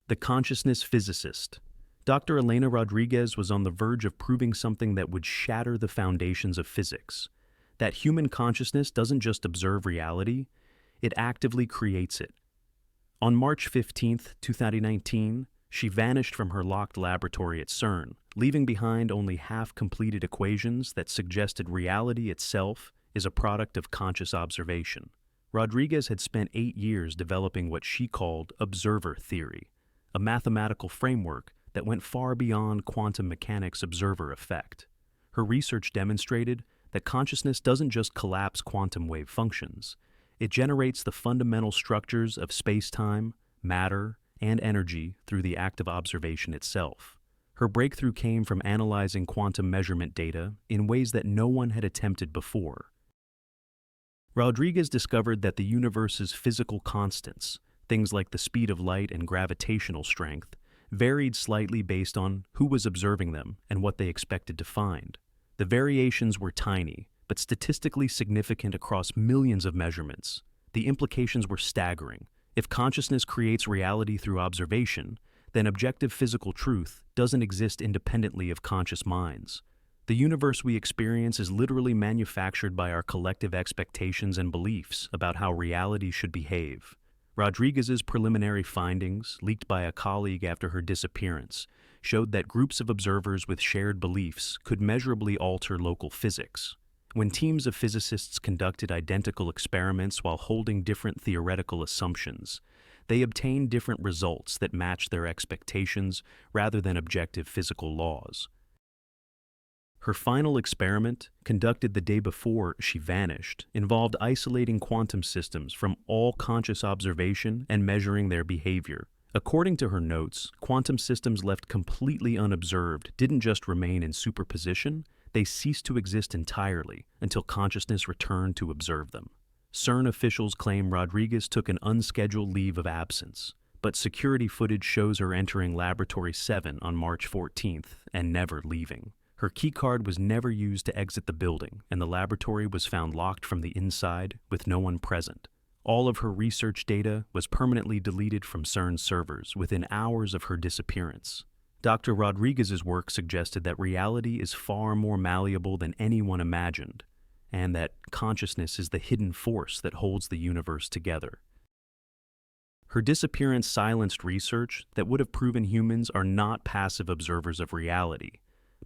The consciousness physicist. Dr. Elena Rodriguez was on the verge of proving something that would shatter the foundations of physics. That human consciousness doesn't just observe reality, it actively creates it. On March 15, 2019, she vanished from her locked laboratory at CERN, leaving behind only half-completed equations that suggested reality itself is a product of conscious observation. Rodriguez had spent 8 years developing what she called observer theory, a mathematical framework that went far beyond quantum mechanics' observer effect. Her research demonstrated that consciousness doesn't just collapse quantum wave functions, it generates the fundamental structures of space-time, matter, and energy through the act of observation itself. Her breakthrough came from analyzing quantum measurement data in ways that no one had attempted before. Rodriguez discovered that the universe's physical constants, things like the speed of light and gravitational strength, varied slightly based on who was observing them and what they expected to find. The variations were tiny, but statistically significant across millions of measurements. The implications were staggering. If consciousness creates reality through observation, then objective physical truth doesn't exist independently of conscious minds. The universe we experience is literally manufactured by our collective expectations and beliefs about how reality should behave. Rodriguez's preliminary findings, leaked by a colleague after her disappearance, showed that groups of observers with shared beliefs could measurably alter local physics. When teams of physicists conducted identical experiments while holding different theoretical assumptions, they obtained different results that matched their expectations rather than objective physical laws. Her final experiment, conducted the day before she vanished, involved isolating quantum systems from all conscious observation and measuring their behavior. According to her notes, quantum systems left completely unobserved didn't just remain in superposition, they ceased to exist entirely until consciousness returned to observe them. CERN officials claim Rodriguez took an unscheduled leave of absence, but security footage shows her entering Laboratory 7 on March 14th and never leaving. Her keycard was never used to exit the building, and the laboratory was found locked from the inside with no one present. All of her research data was permanently deleted from CERN servers within hours of her disappearance. Dr. Rodriguez's work suggested that reality is far more malleable than anyone imagined, and that consciousness is the hidden force that holds the universe together. Her disappearance silenced research that would have proven humans are not passive observers of reality,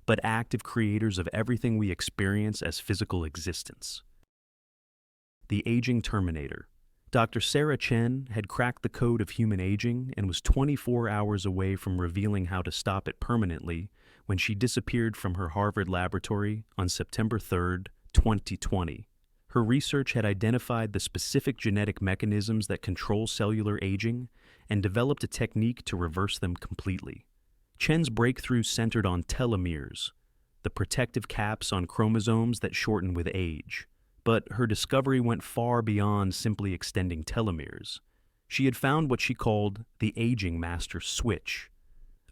but active creators of everything we experience as physical existence. The aging Terminator. Dr. Sarah Chen had cracked the code of human aging and was 24 hours away from revealing how to stop it permanently when she disappeared from her Harvard laboratory on September 3, 2020. Her research had identified the specific genetic mechanisms that control cellular aging and developed a technique to reverse them completely. Chen's breakthrough centered on telomeres, the protective caps on chromosomes that shorten with age. But her discovery went far beyond simply extending telomeres. She had found what she called the aging master switch,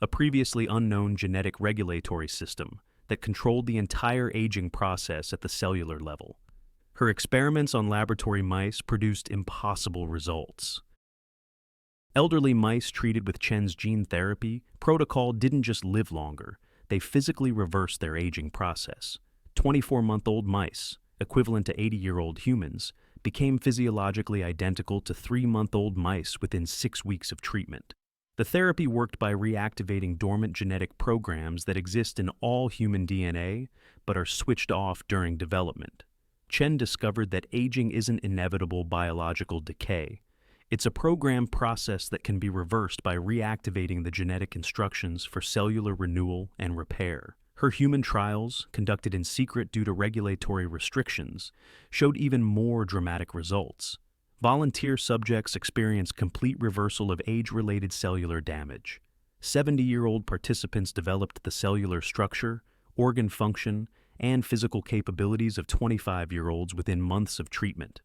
a previously unknown genetic regulatory system that controlled the entire aging process at the cellular level. Her experiments on laboratory mice produced impossible results. Elderly mice treated with Chen's gene therapy protocol didn't just live longer, they physically reversed their aging process. 24-month-old mice, equivalent to 80-year-old humans, became physiologically identical to 3-month-old mice within 6 weeks of treatment. The therapy worked by reactivating dormant genetic programs that exist in all human DNA but are switched off during development. Chen discovered that aging isn't inevitable biological decay. It's a programmed process that can be reversed by reactivating the genetic instructions for cellular renewal and repair. Her human trials, conducted in secret due to regulatory restrictions, showed even more dramatic results. Volunteer subjects experienced complete reversal of age-related cellular damage. 70-year-old participants developed the cellular structure, organ function, and physical capabilities of 25-year-olds within months of treatment.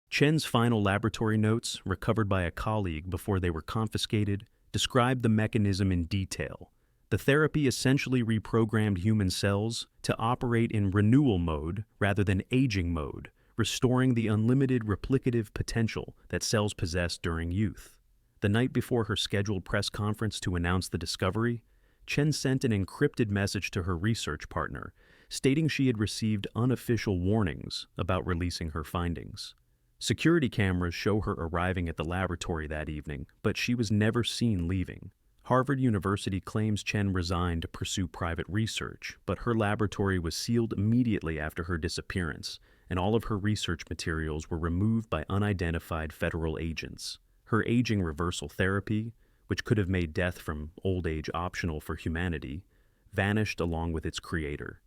Chen's final laboratory notes, recovered by a colleague before they were confiscated, described the mechanism in detail. The therapy essentially reprogrammed human cells to operate in renewal mode rather than aging mode, restoring the unlimited replicative potential that cells possess during youth. The night before her scheduled press conference to announce the discovery, Chen sent an encrypted message to her research partner, stating she had received unofficial warnings about releasing her findings. Security cameras show her arriving at the laboratory that evening, but she was never seen leaving. Harvard University claims Chen resigned to pursue private research, but her laboratory was sealed immediately after her disappearance, and all of her research materials were removed by unidentified federal agents. Her aging reversal therapy, which could have made death from old age optional for humanity, vanished along with its creator.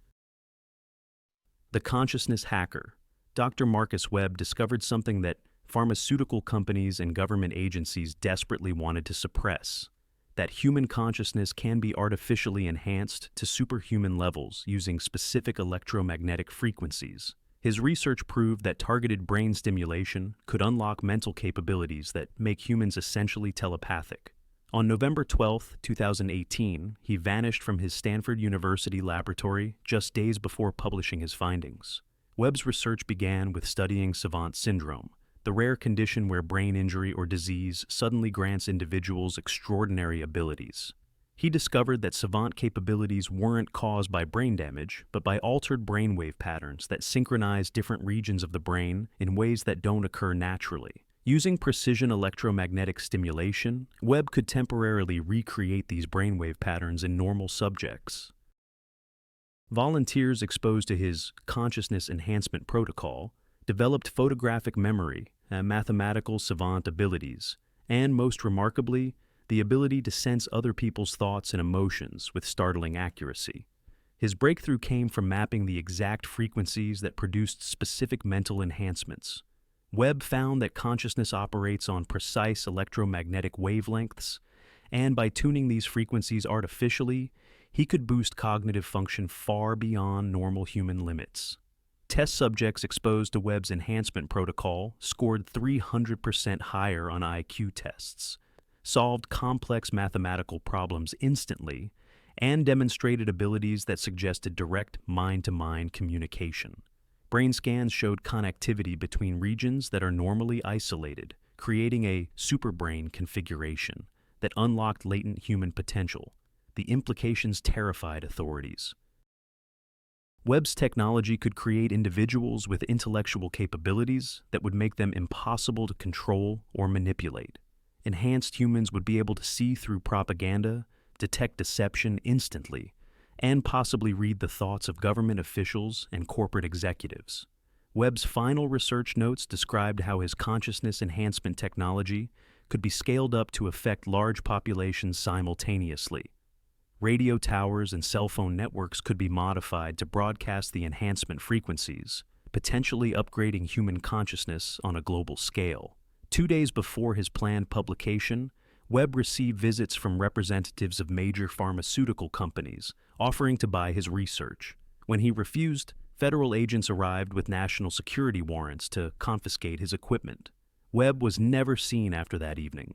The consciousness hacker. Dr. Marcus Webb discovered something that pharmaceutical companies and government agencies desperately wanted to suppress: that human consciousness can be artificially enhanced to superhuman levels using specific electromagnetic frequencies. His research proved that targeted brain stimulation could unlock mental capabilities that make humans essentially telepathic. On November 12, 2018, he vanished from his Stanford University laboratory just days before publishing his findings. Webb's research began with studying savant syndrome, the rare condition where brain injury or disease suddenly grants individuals extraordinary abilities. He discovered that savant capabilities weren't caused by brain damage, but by altered brainwave patterns that synchronize different regions of the brain in ways that don't occur naturally. Using precision electromagnetic stimulation, Webb could temporarily recreate these brainwave patterns in normal subjects. Volunteers exposed to his consciousness enhancement protocol developed photographic memory, mathematical savant abilities, and, most remarkably, the ability to sense other people's thoughts and emotions with startling accuracy. His breakthrough came from mapping the exact frequencies that produced specific mental enhancements. Webb found that consciousness operates on precise electromagnetic wavelengths, and by tuning these frequencies artificially, he could boost cognitive function far beyond normal human limits. Test subjects exposed to Webb's enhancement protocol scored 300% higher on IQ tests, solved complex mathematical problems instantly, and demonstrated abilities that suggested direct mind-to-mind communication. Brain scans showed connectivity between regions that are normally isolated, creating a superbrain configuration that unlocked latent human potential. The implications terrified authorities. Webb's technology could create individuals with intellectual capabilities that would make them impossible to control or manipulate. Enhanced humans would be able to see through propaganda, detect deception instantly, and possibly read the thoughts of government officials and corporate executives. Webb's final research notes described how his consciousness enhancement technology could be scaled up to affect large populations simultaneously. Radio towers and cell phone networks could be modified to broadcast the enhancement frequencies, potentially upgrading human consciousness on a global scale. 2 days before his planned publication, Webb received visits from representatives of major pharmaceutical companies offering to buy his research. When he refused, federal agents arrived with national security warrants to confiscate his equipment. Webb was never seen after that evening.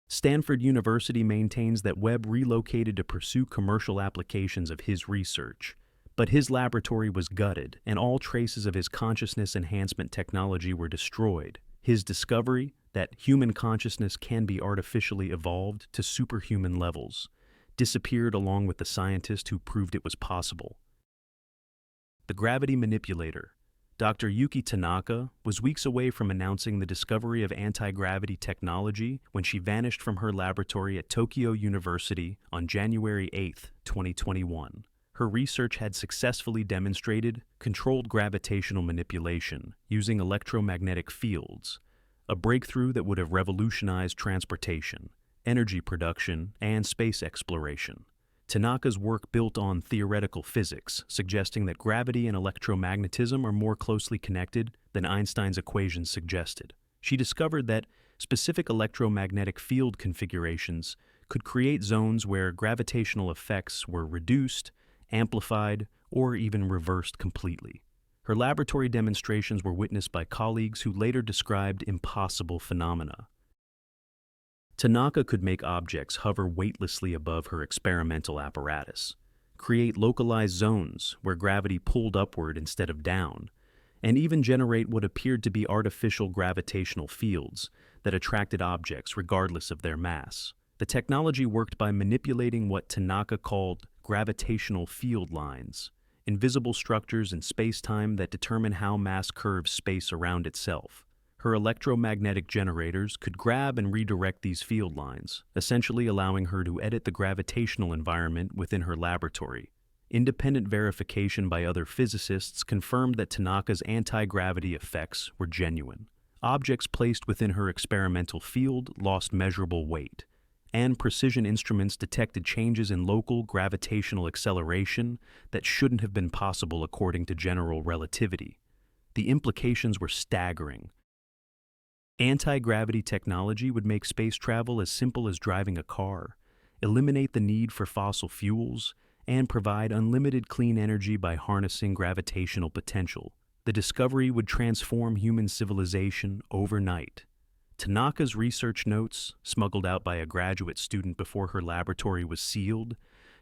Stanford University maintains that Webb relocated to pursue commercial applications of his research, but his laboratory was gutted and all traces of his consciousness enhancement technology were destroyed. His discovery, that human consciousness can be artificially evolved to superhuman levels, disappeared along with the scientist who proved it was possible. The gravity manipulator. Dr. Yuki Tanaka was weeks away from announcing the discovery of anti-gravity technology when she vanished from her laboratory at Tokyo University on January 8, 2021. Her research had successfully demonstrated controlled gravitational manipulation using electromagnetic fields, a breakthrough that would have revolutionized transportation, energy production, and space exploration. Tanaka's work built on theoretical physics, suggesting that gravity and electromagnetism are more closely connected than Einstein's equations suggested. She discovered that specific electromagnetic field configurations could create zones where gravitational effects were reduced, amplified, or even reversed completely. Her laboratory demonstrations were witnessed by colleagues who later described impossible phenomena. Tanaka could make objects hover weightlessly above her experimental apparatus, create localized zones where gravity pulled upward instead of down, and even generate what appeared to be artificial gravitational fields that attracted objects regardless of their mass. The technology worked by manipulating what Tanaka called gravitational field lines, invisible structures in space-time that determine how mass curves space around itself. Her electromagnetic generators could grab and redirect these field lines, essentially allowing her to edit the gravitational environment within her laboratory. Independent verification by other physicists confirmed that Tanaka's anti-gravity effects were genuine. Objects placed within her experimental field lost measurable weight, and precision instruments detected changes in local gravitational acceleration that shouldn't have been possible according to general relativity. The implications were staggering. Anti-gravity technology would make space travel as simple as driving a car, eliminate the need for fossil fuels, and provide unlimited clean energy by harnessing gravitational potential. The discovery would transform human civilization overnight. Tanaka's research notes, smuggled out by a graduate student before her laboratory was sealed,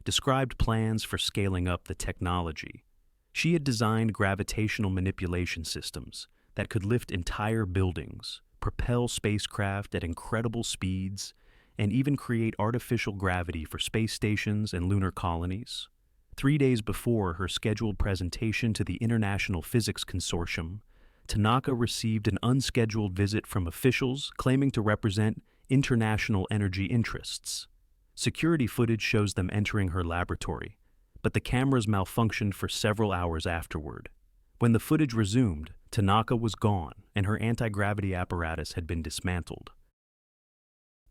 described plans for scaling up the technology. She had designed gravitational manipulation systems that could lift entire buildings, propel spacecraft at incredible speeds, and even create artificial gravity for space stations and lunar colonies. 3 days before her scheduled presentation to the International Physics Consortium, Tanaka received an unscheduled visit from officials claiming to represent international energy interests. Security footage shows them entering her laboratory, but the cameras malfunctioned for several hours afterward. When the footage resumed, Tanaka was gone, and her anti-gravity apparatus had been dismantled.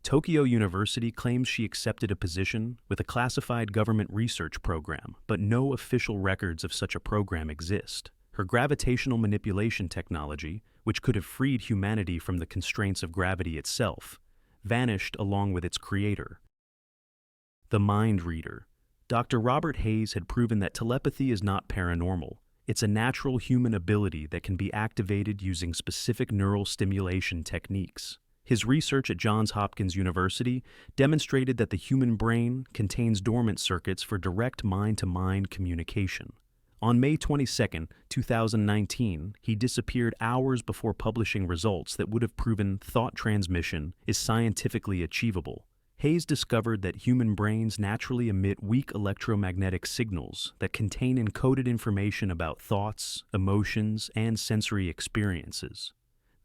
Tokyo University claims she accepted a position with a classified government research program, but no official records of such a program exist. Her gravitational manipulation technology, which could have freed humanity from the constraints of gravity itself, vanished along with its creator. The mind reader. Dr. Robert Hayes had proven that telepathy is not paranormal. It's a natural human ability that can be activated using specific neural stimulation techniques. His research at Johns Hopkins University demonstrated that the human brain contains dormant circuits for direct mind-to-mind communication. On May 22, 2019, he disappeared hours before publishing results that would have proven thought transmission is scientifically achievable. Hayes discovered that human brains naturally emit weak electromagnetic signals that contain encoded information about thoughts, emotions, and sensory experiences.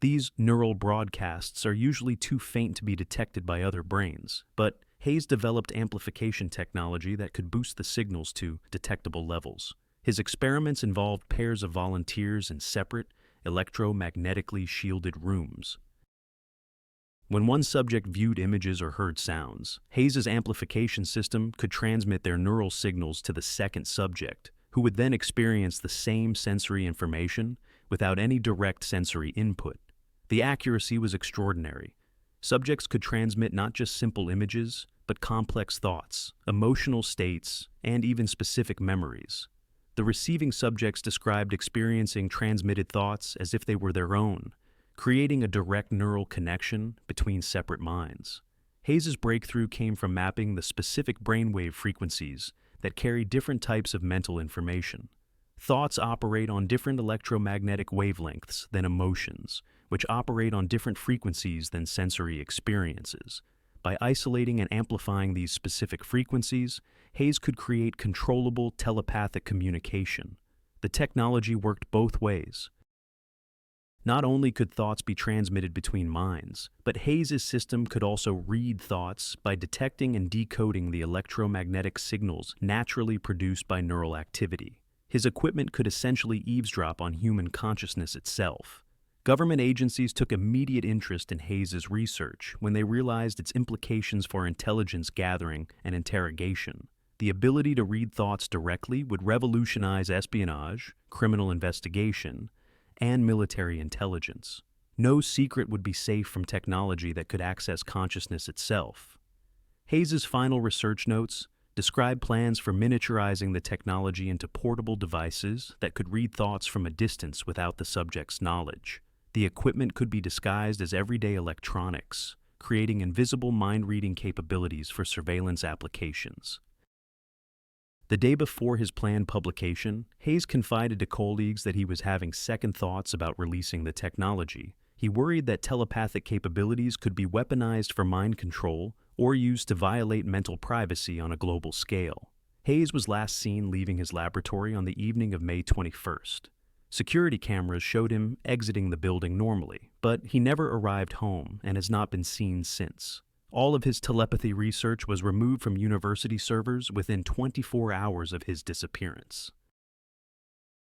These neural broadcasts are usually too faint to be detected by other brains, but Hayes developed amplification technology that could boost the signals to detectable levels. His experiments involved pairs of volunteers in separate, electromagnetically shielded rooms. When one subject viewed images or heard sounds, Hayes's amplification system could transmit their neural signals to the second subject, who would then experience the same sensory information without any direct sensory input. The accuracy was extraordinary. Subjects could transmit not just simple images, but complex thoughts, emotional states, and even specific memories. The receiving subjects described experiencing transmitted thoughts as if they were their own, creating a direct neural connection between separate minds. Hayes's breakthrough came from mapping the specific brainwave frequencies that carry different types of mental information. Thoughts operate on different electromagnetic wavelengths than emotions, which operate on different frequencies than sensory experiences. By isolating and amplifying these specific frequencies, Hayes could create controllable telepathic communication. The technology worked both ways. Not only could thoughts be transmitted between minds, but Hayes's system could also read thoughts by detecting and decoding the electromagnetic signals naturally produced by neural activity. His equipment could essentially eavesdrop on human consciousness itself. Government agencies took immediate interest in Hayes's research when they realized its implications for intelligence gathering and interrogation. The ability to read thoughts directly would revolutionize espionage, criminal investigation, and military intelligence. No secret would be safe from technology that could access consciousness itself. Hayes's final research notes describe plans for miniaturizing the technology into portable devices that could read thoughts from a distance without the subject's knowledge. The equipment could be disguised as everyday electronics, creating invisible mind-reading capabilities for surveillance applications. The day before his planned publication, Hayes confided to colleagues that he was having second thoughts about releasing the technology. He worried that telepathic capabilities could be weaponized for mind control or used to violate mental privacy on a global scale. Hayes was last seen leaving his laboratory on the evening of May 21st. Security cameras showed him exiting the building normally, but he never arrived home and has not been seen since. All of his telepathy research was removed from university servers within 24 hours of his disappearance.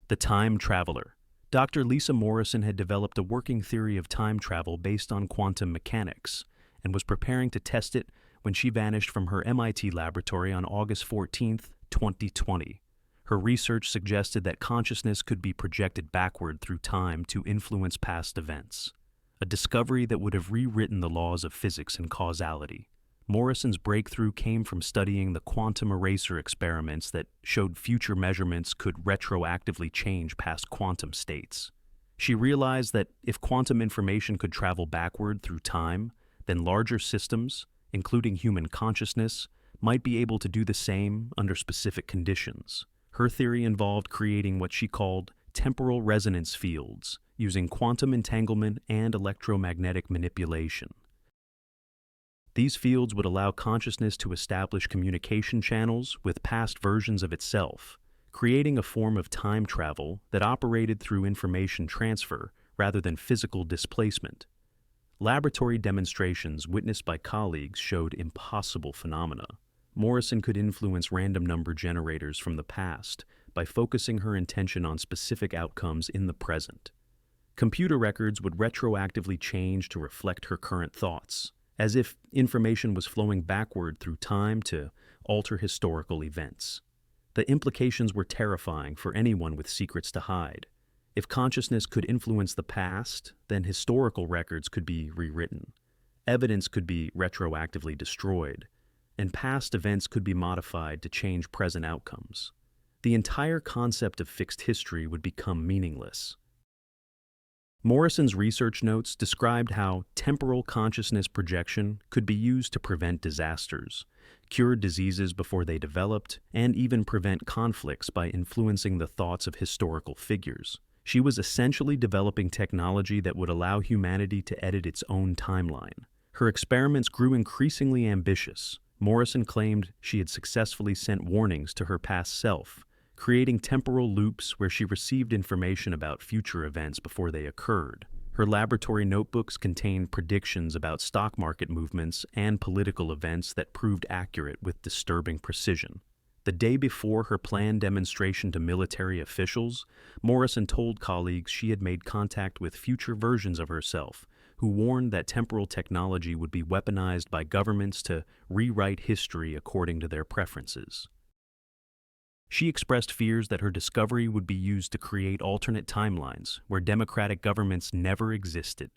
The Time Traveler. Dr. Lisa Morrison had developed a working theory of time travel based on quantum mechanics and was preparing to test it when she vanished from her MIT laboratory on August 14, 2020. Her research suggested that consciousness could be projected backward through time to influence past events, a discovery that would have rewritten the laws of physics and causality. Morrison's breakthrough came from studying the quantum eraser experiments that showed future measurements could retroactively change past quantum states. She realized that if quantum information could travel backward through time, then larger systems, including human consciousness, might be able to do the same under specific conditions. Her theory involved creating what she called temporal resonance fields, using quantum entanglement and electromagnetic manipulation. These fields would allow consciousness to establish communication channels with past versions of itself, creating a form of time travel that operated through information transfer rather than physical displacement. Laboratory demonstrations witnessed by colleagues showed impossible phenomena. Morrison could influence random number generators from the past by focusing her intention on specific outcomes in the present. Computer records would retroactively change to reflect her current thoughts, as if information was flowing backward through time to alter historical events. The implications were terrifying for anyone with secrets to hide. If consciousness could influence the past, then historical records could be rewritten, evidence could be retroactively destroyed, and past events could be modified to change present outcomes. The entire concept of fixed history would become meaningless. Morrison's research notes described how temporal consciousness projection could be used to prevent disasters, cure diseases before they developed, and even prevent conflicts by influencing the thoughts of historical figures. She was essentially developing technology that would allow humanity to edit its own timeline. Her experiments grew increasingly ambitious. Morrison claimed she had successfully sent warnings to her past self, creating temporal loops where she received information about future events before they occurred. Her laboratory notebooks contained predictions about stock market movements and political events that proved accurate with disturbing precision. The day before her planned demonstration to military officials, Morrison told colleagues she had made contact with future versions of herself, who warned that temporal technology would be weaponized by governments to rewrite history according to their preferences. She expressed fears that her discovery would be used to create alternate timelines where democratic governments never existed.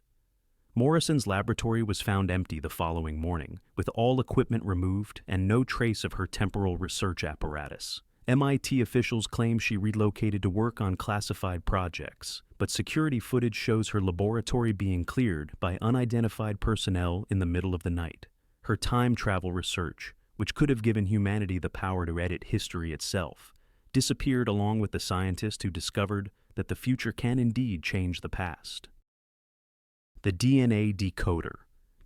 Morrison's laboratory was found empty the following morning, with all equipment removed and no trace of her temporal research apparatus. MIT officials claim she relocated to work on classified projects, but security footage shows her laboratory being cleared by unidentified personnel in the middle of the night. Her time travel research, which could have given humanity the power to edit history itself, disappeared along with the scientist who discovered that the future can indeed change the past. The DNA decoder.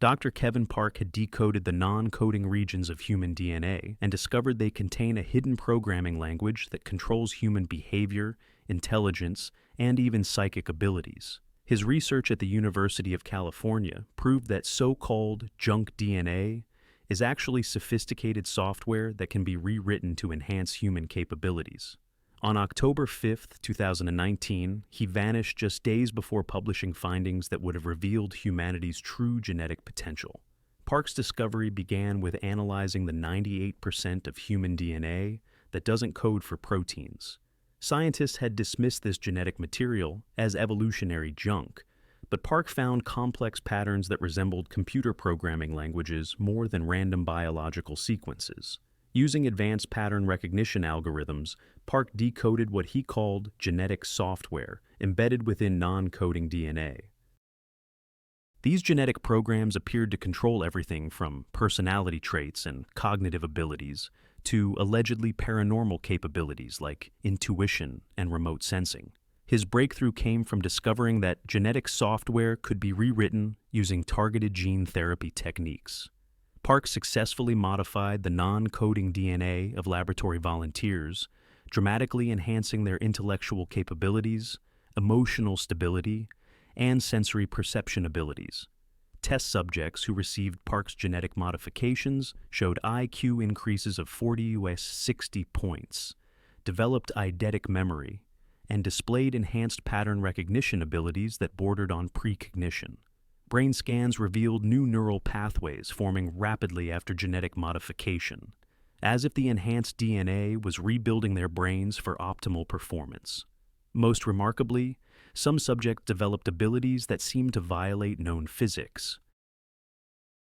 Dr. Kevin Park had decoded the non-coding regions of human DNA and discovered they contain a hidden programming language that controls human behavior, intelligence, and even psychic abilities. His research at the University of California proved that so-called junk DNA is actually sophisticated software that can be rewritten to enhance human capabilities. On October 5, 2019, he vanished just days before publishing findings that would have revealed humanity's true genetic potential. Park's discovery began with analyzing the 98% of human DNA that doesn't code for proteins. Scientists had dismissed this genetic material as evolutionary junk, but Park found complex patterns that resembled computer programming languages more than random biological sequences. Using advanced pattern recognition algorithms, Park decoded what he called genetic software embedded within non-coding DNA. These genetic programs appeared to control everything from personality traits and cognitive abilities to allegedly paranormal capabilities like intuition and remote sensing. His breakthrough came from discovering that genetic software could be rewritten using targeted gene therapy techniques. Park successfully modified the non-coding DNA of laboratory volunteers, dramatically enhancing their intellectual capabilities, emotional stability, and sensory perception abilities. Test subjects who received Park's genetic modifications showed IQ increases of 60 points, developed eidetic memory, and displayed enhanced pattern recognition abilities that bordered on precognition. Brain scans revealed new neural pathways forming rapidly after genetic modification, as if the enhanced DNA was rebuilding their brains for optimal performance. Most remarkably, some subjects developed abilities that seemed to violate known physics.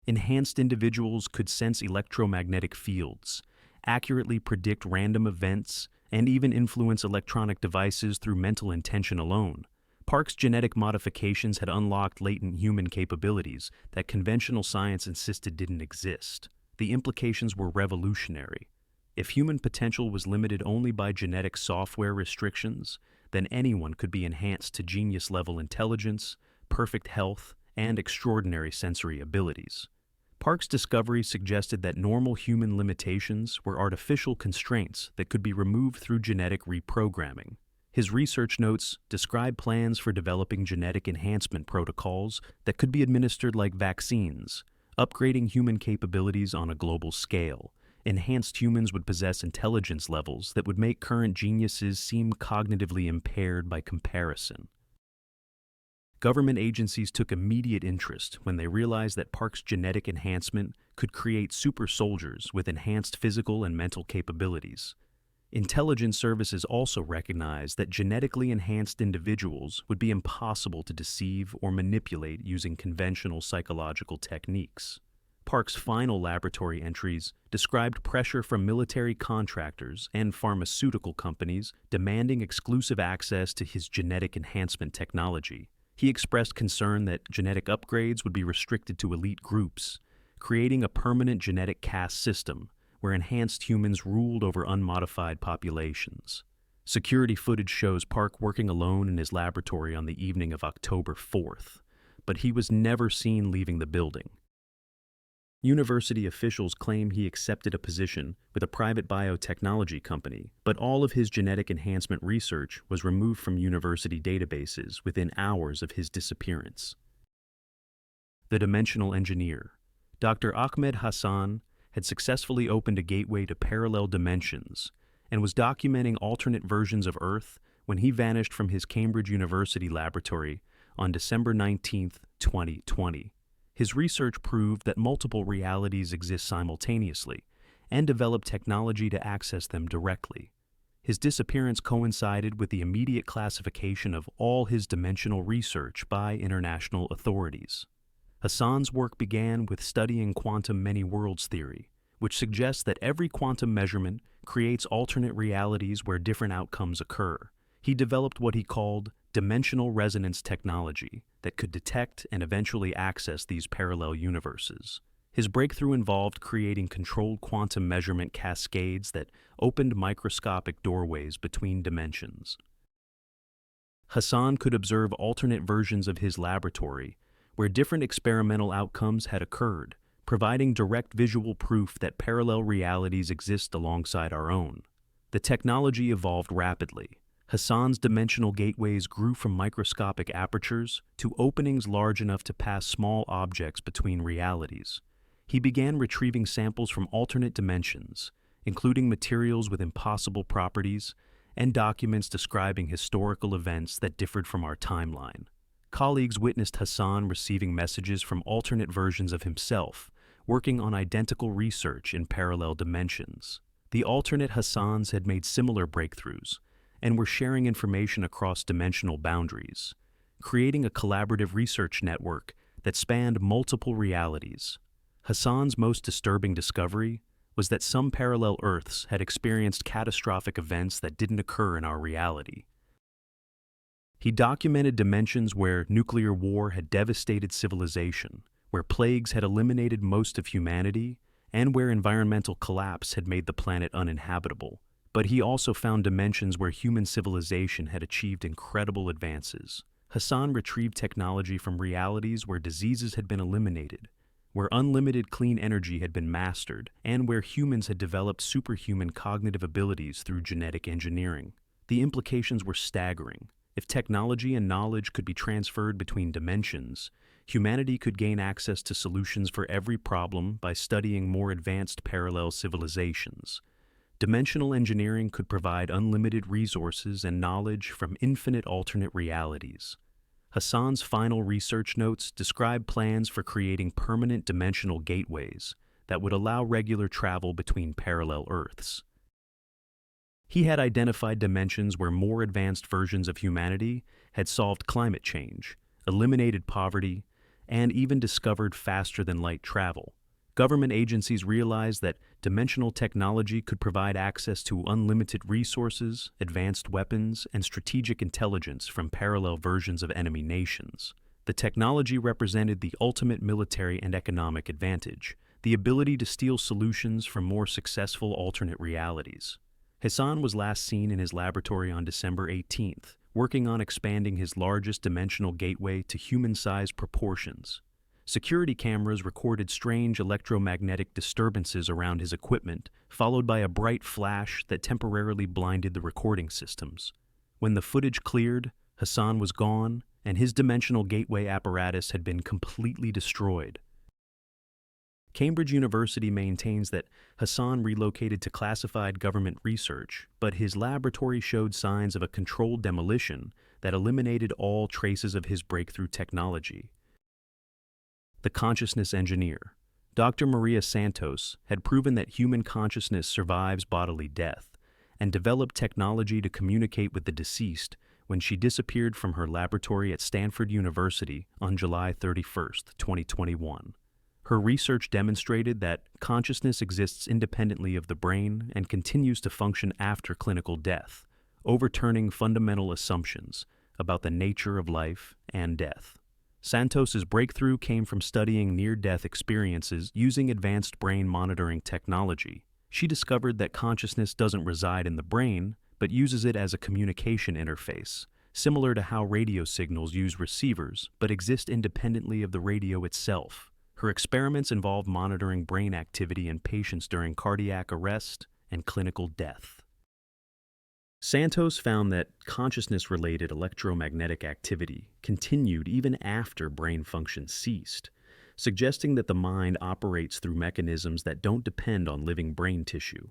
Enhanced individuals could sense electromagnetic fields, accurately predict random events, and even influence electronic devices through mental intention alone. Park's genetic modifications had unlocked latent human capabilities that conventional science insisted didn't exist. The implications were revolutionary. If human potential was limited only by genetic software restrictions, then anyone could be enhanced to genius-level intelligence, perfect health, and extraordinary sensory abilities. Park's discovery suggested that normal human limitations were artificial constraints that could be removed through genetic reprogramming. His research notes describe plans for developing genetic enhancement protocols that could be administered like vaccines, upgrading human capabilities on a global scale. Enhanced humans would possess intelligence levels that would make current geniuses seem cognitively impaired by comparison. Government agencies took immediate interest when they realized that Park's genetic enhancement could create super soldiers with enhanced physical and mental capabilities. Intelligence services also recognized that genetically enhanced individuals would be impossible to deceive or manipulate using conventional psychological techniques. Park's final laboratory entries described pressure from military contractors and pharmaceutical companies demanding exclusive access to his genetic enhancement technology. He expressed concern that genetic upgrades would be restricted to elite groups, creating a permanent genetic caste system where enhanced humans ruled over unmodified populations. Security footage shows Park working alone in his laboratory on the evening of October 4th, but he was never seen leaving the building. University officials claim he accepted a position with a private biotechnology company, but all of his genetic enhancement research was removed from university databases within hours of his disappearance. The Dimensional Engineer. Dr. Ahmed Hassan had successfully opened a gateway to parallel dimensions and was documenting alternate versions of Earth when he vanished from his Cambridge University laboratory on December 19, 2020. His research proved that multiple realities exist simultaneously and developed technology to access them directly. His disappearance coincided with the immediate classification of all his dimensional research by international authorities. Hassan's work began with studying quantum many-worlds theory, which suggests that every quantum measurement creates alternate realities where different outcomes occur. He developed what he called dimensional resonance technology that could detect and eventually access these parallel universes. His breakthrough involved creating controlled quantum measurement cascades that opened microscopic doorways between dimensions. Hassan could observe alternate versions of his laboratory where different experimental outcomes had occurred, providing direct visual proof that parallel realities exist alongside our own. The technology evolved rapidly. Hassan's dimensional gateways grew from microscopic apertures to openings large enough to pass small objects between realities. He began retrieving samples from alternate dimensions, including materials with impossible properties and documents describing historical events that differed from our timeline. Colleagues witnessed Hassan receiving messages from alternate versions of himself, working on identical research in parallel dimensions. The alternate Hassans had made similar breakthroughs and were sharing information across dimensional boundaries, creating a collaborative research network that spanned multiple realities. Hassan's most disturbing discovery was that some parallel Earths had experienced catastrophic events that didn't occur in our reality. He documented dimensions where nuclear war had devastated civilization, where plagues had eliminated most of humanity, and where environmental collapse had made the planet uninhabitable. But he also found dimensions where human civilization had achieved incredible advances. Hassan retrieved technology from realities where diseases had been eliminated, where unlimited clean energy had been mastered, and where humans had developed superhuman cognitive abilities through genetic engineering. The implications were staggering. If technology and knowledge could be transferred between dimensions, humanity could gain access to solutions for every problem by studying more advanced parallel civilizations. Dimensional engineering could provide unlimited resources and knowledge from infinite alternate realities. Hassan's final research notes describe plans for creating permanent dimensional gateways that would allow regular travel between parallel Earths. He had identified dimensions where more advanced versions of humanity had solved climate change, eliminated poverty, and even discovered faster-than-light travel. Government agencies realized that dimensional technology could provide access to unlimited resources, advanced weapons, and strategic intelligence from parallel versions of enemy nations. The technology represented the ultimate military and economic advantage, the ability to steal solutions from more successful alternate realities. Hassan was last seen in his laboratory on December 18th, working on expanding his largest dimensional gateway to human-sized proportions. Security cameras recorded strange electromagnetic disturbances around his equipment, followed by a bright flash that temporarily blinded the recording systems. When the footage cleared, Hassan was gone, and his dimensional gateway apparatus had been completely destroyed. Cambridge University maintains that Hassan relocated to classified government research, but his laboratory showed signs of a controlled demolition that eliminated all traces of his breakthrough technology. The consciousness engineer. Dr. Maria Santos had proven that human consciousness survives bodily death and developed technology to communicate with the deceased when she disappeared from her laboratory at Stanford University on July 31, 2021. Her research demonstrated that consciousness exists independently of the brain and continues to function after clinical death, overturning fundamental assumptions about the nature of life and death. Santos's breakthrough came from studying near-death experiences using advanced brain monitoring technology. She discovered that consciousness doesn't reside in the brain, but uses it as a communication interface, similar to how radio signals use receivers but exist independently of the radio itself. Her experiments involved monitoring brain activity in patients during cardiac arrest and clinical death. Santos found that consciousness-related electromagnetic activity continued even after brain function ceased, suggesting that the mind operates through mechanisms that don't depend on living brain tissue.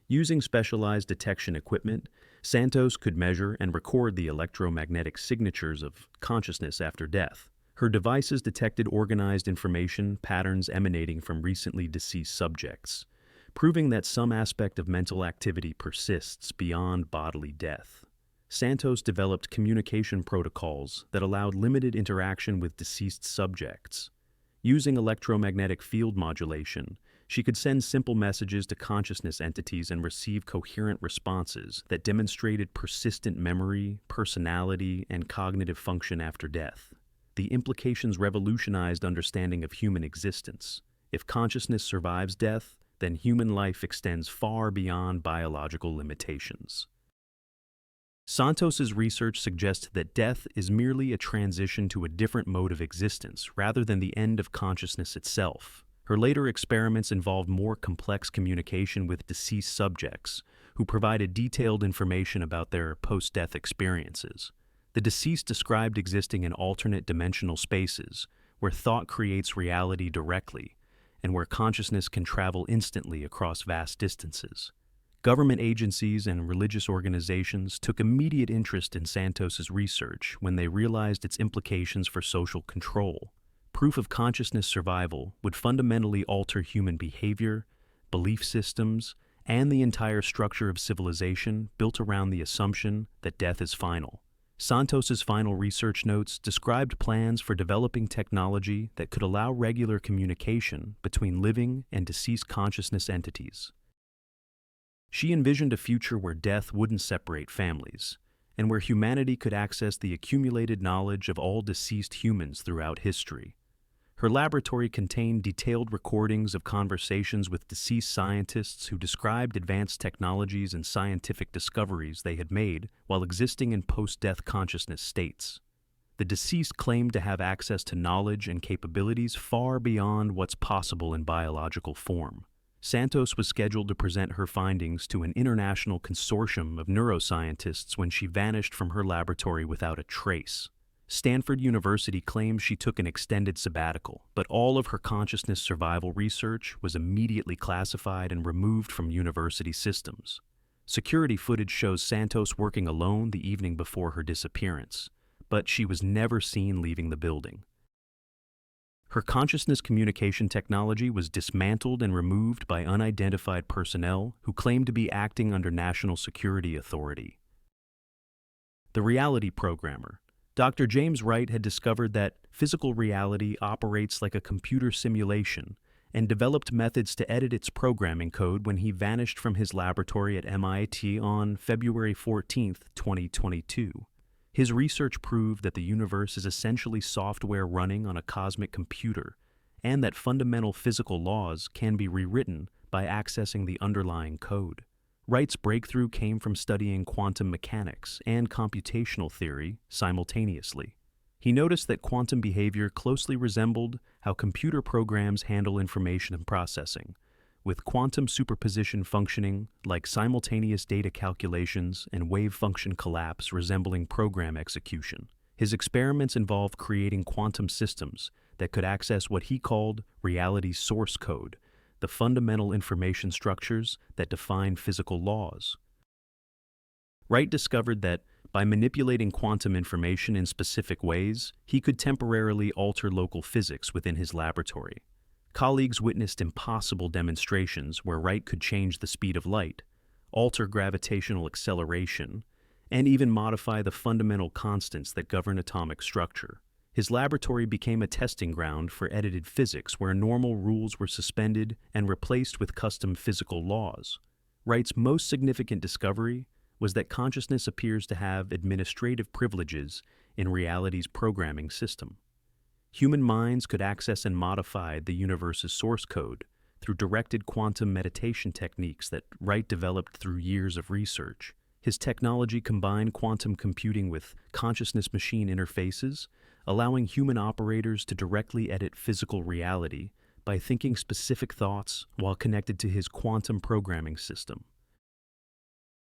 Using specialized detection equipment, Santos could measure and record the electromagnetic signatures of consciousness after death. Her devices detected organized information patterns emanating from recently deceased subjects, proving that some aspect of mental activity persists beyond bodily death. Santos developed communication protocols that allowed limited interaction with deceased subjects. Using electromagnetic field modulation, she could send simple messages to consciousness entities and receive coherent responses that demonstrated persistent memory, personality, and cognitive function after death. The implications revolutionized understanding of human existence. If consciousness survives death, then human life extends far beyond biological limitations. Santos's research suggests that death is merely a transition to a different mode of existence rather than the end of consciousness itself. Her later experiments involved more complex communication with deceased subjects, who provided detailed information about their post-death experiences. The deceased described existing in alternate dimensional spaces, where thought creates reality directly, and where consciousness can travel instantly across vast distances. Government agencies and religious organizations took immediate interest in Santos's research when they realized its implications for social control. Proof of consciousness survival would fundamentally alter human behavior, belief systems, and the entire structure of civilization built around the assumption that death is final. Santos's final research notes described plans for developing technology that could allow regular communication between living and deceased consciousness entities. She envisioned a future where death wouldn't separate families, and where humanity could access the accumulated knowledge of all deceased humans throughout history. Her laboratory contained detailed recordings of conversations with deceased scientists who described advanced technologies and scientific discoveries they had made while existing in post-death consciousness states. The deceased claimed to have access to knowledge and capabilities far beyond what's possible in biological form. Santos was scheduled to present her findings to an international consortium of neuroscientists when she vanished from her laboratory without a trace. Stanford University claims she took an extended sabbatical, but all of her consciousness survival research was immediately classified and removed from university systems. Security footage shows Santos working alone the evening before her disappearance, but she was never seen leaving the building. Her consciousness communication technology was dismantled and removed by unidentified personnel who claimed to be acting under National Security Authority. The reality programmer. Dr. James Wright had discovered that physical reality operates like a computer simulation and developed methods to edit its programming code when he vanished from his laboratory at MIT on February 14, 2022. His research proved that the universe is essentially software running on a cosmic computer, and that fundamental physical laws can be rewritten by accessing the underlying code. Wright's breakthrough came from studying quantum mechanics and computational theory simultaneously. He noticed that quantum behavior closely resembled how computer programs handle information and processing, with quantum superposition functioning like simultaneous data calculations and wave function collapse resembling program execution. His experiments involved creating quantum systems that could access what he called reality's source code, the fundamental information structures that define physical laws. Wright discovered that by manipulating quantum information in specific ways, he could temporarily alter local physics within his laboratory. Colleagues witnessed impossible demonstrations where Wright could change the speed of light, alter gravitational acceleration, and even modify the fundamental constants that govern atomic structure. His laboratory became a testing ground for edited physics where normal rules were suspended and replaced with custom physical laws. Wright's most significant discovery was that consciousness appears to have administrative privileges in reality's programming system. Human minds could access and modify the universe's source code through directed quantum meditation techniques that Wright developed through years of research. His technology combined quantum computing with consciousness-machine interfaces, allowing human operators to directly edit physical reality by thinking specific thoughts while connected to his quantum programming system.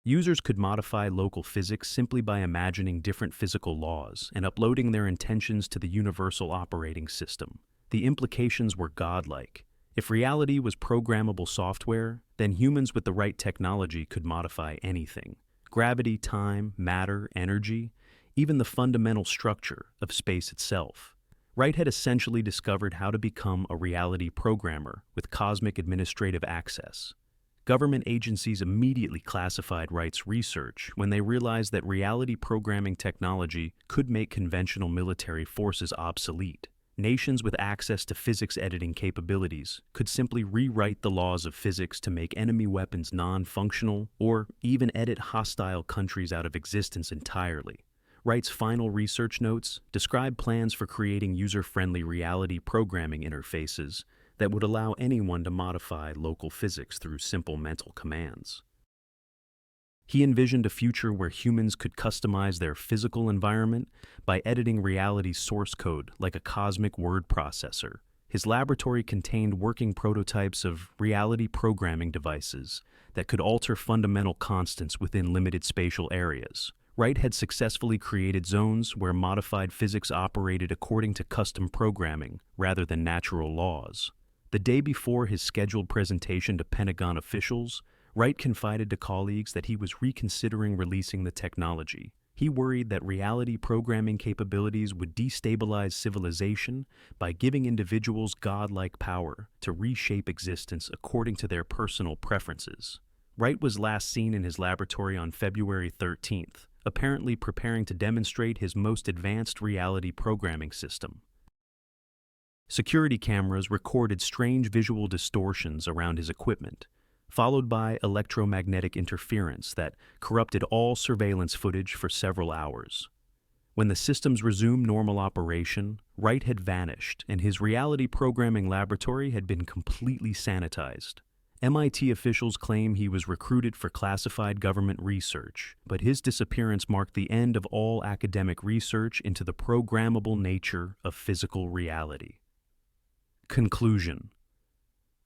Users could modify local physics simply by imagining different physical laws and uploading their intentions to the universal operating system. The implications were godlike. If reality was programmable software, then humans with the right technology could modify anything: gravity, time, matter, energy, even the fundamental structure of space itself. Wright had essentially discovered how to become a reality programmer with cosmic administrative access. Government agencies immediately classified Wright's research when they realized that reality programming technology could make conventional military forces obsolete. Nations with access to physics editing capabilities could simply rewrite the laws of physics to make enemy weapons non-functional or even edit hostile countries out of existence entirely. Wright's final research notes describe plans for creating user-friendly reality programming interfaces that would allow anyone to modify local physics through simple mental commands. He envisioned a future where humans could customize their physical environment by editing reality's source code like a cosmic word processor. His laboratory contained working prototypes of reality programming devices that could alter fundamental constants within limited spatial areas. Wright had successfully created zones where modified physics operated according to custom programming rather than natural laws. The day before his scheduled presentation to Pentagon officials, Wright confided to colleagues that he was reconsidering releasing the technology. He worried that reality programming capabilities would destabilize civilization by giving individuals godlike power to reshape existence according to their personal preferences. Wright was last seen in his laboratory on February 13th, apparently preparing to demonstrate his most advanced reality programming system. Security cameras recorded strange visual distortions around his equipment, followed by electromagnetic interference that corrupted all surveillance footage for several hours. When the systems resumed normal operation, Wright had vanished and his reality programming laboratory had been completely sanitized. MIT officials claim he was recruited for classified government research, but his disappearance marked the end of all academic research into the programmable nature of physical reality. Conclusion: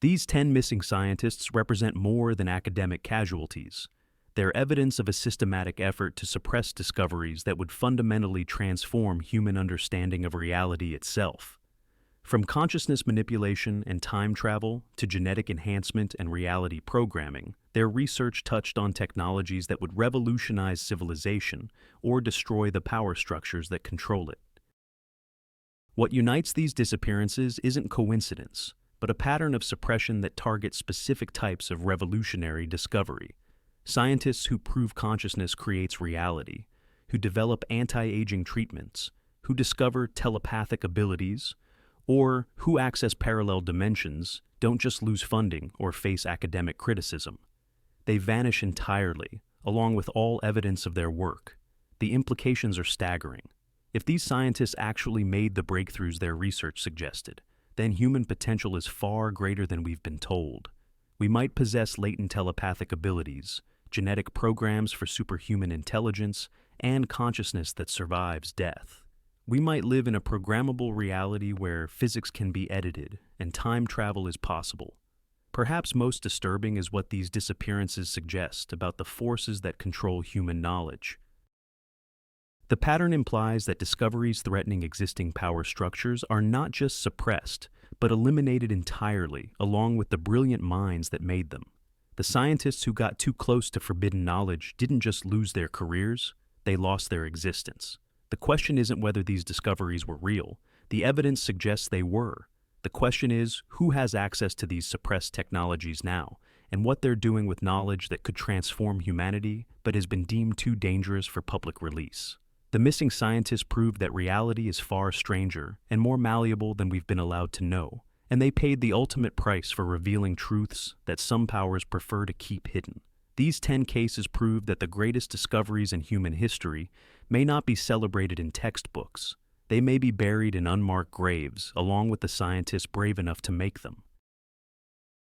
these 10 missing scientists represent more than academic casualties. They're evidence of a systematic effort to suppress discoveries that would fundamentally transform human understanding of reality itself. From consciousness manipulation and time travel to genetic enhancement and reality programming, their research touched on technologies that would revolutionize civilization or destroy the power structures that control it. What unites these disappearances isn't coincidence, but a pattern of suppression that targets specific types of revolutionary discovery. Scientists who prove consciousness creates reality, who develop anti-aging treatments, who discover telepathic abilities, or who access parallel dimensions don't just lose funding or face academic criticism. They vanish entirely, along with all evidence of their work. The implications are staggering. If these scientists actually made the breakthroughs their research suggested, then human potential is far greater than we've been told. We might possess latent telepathic abilities, genetic programs for superhuman intelligence, and consciousness that survives death. We might live in a programmable reality where physics can be edited and time travel is possible. Perhaps most disturbing is what these disappearances suggest about the forces that control human knowledge. The pattern implies that discoveries threatening existing power structures are not just suppressed, but eliminated entirely, along with the brilliant minds that made them. The scientists who got too close to forbidden knowledge didn't just lose their careers, they lost their existence. The question isn't whether these discoveries were real. The evidence suggests they were. The question is, who has access to these suppressed technologies now, and what they're doing with knowledge that could transform humanity but has been deemed too dangerous for public release. The missing scientists proved that reality is far stranger and more malleable than we've been allowed to know, and they paid the ultimate price for revealing truths that some powers prefer to keep hidden. These 10 cases prove that the greatest discoveries in human history may not be celebrated in textbooks. They may be buried in unmarked graves, along with the scientists brave enough to make them.